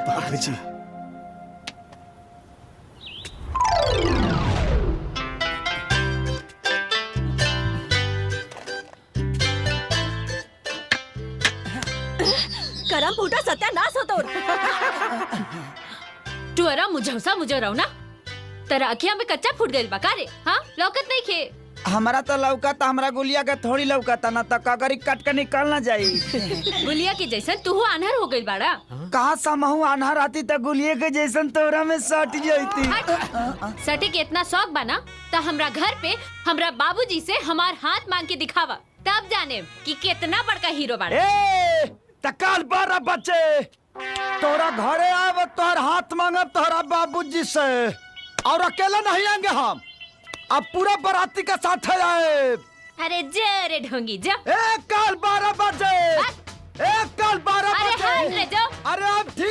बाप जी। करम फूटा सत्यानाश होतो। टुअरा मुझौसा मुझे रहो ना तेरा अखियां में कच्चा फूट गइल बा का रे? हाँ लौकत नहीं खे। हमारा तो लौकता, हमरा गुलिया के थोड़ी लौकता ना, तो कगरी कट के निकल ना जाई। गुलिया के जैसन तू आन्हर हो गइल बाड़ा। कहा समहू आन्हर आती तो गुलिये के जैसन तोरा में सट जाती। सटे के इतना शौक बना तो हमरा घर पे हमरा बाबूजी से हमार हाथ मांग के दिखावा, तब जाने कि कितना बड़का हीरो बाड़ा। ए तकाल बारा बच्चे, तोरा घरे आब तोहर हाथ मांगब तोहरा बाबूजी से, और अकेला नहीं आएंगे हम, अब पूरा बाराती के साथ आए। अरे जरे ढोंगी जा। एक कल 12 बजे, एक कल 12 अरे बजे। हाथ ले जाओ। अरे अब ठीक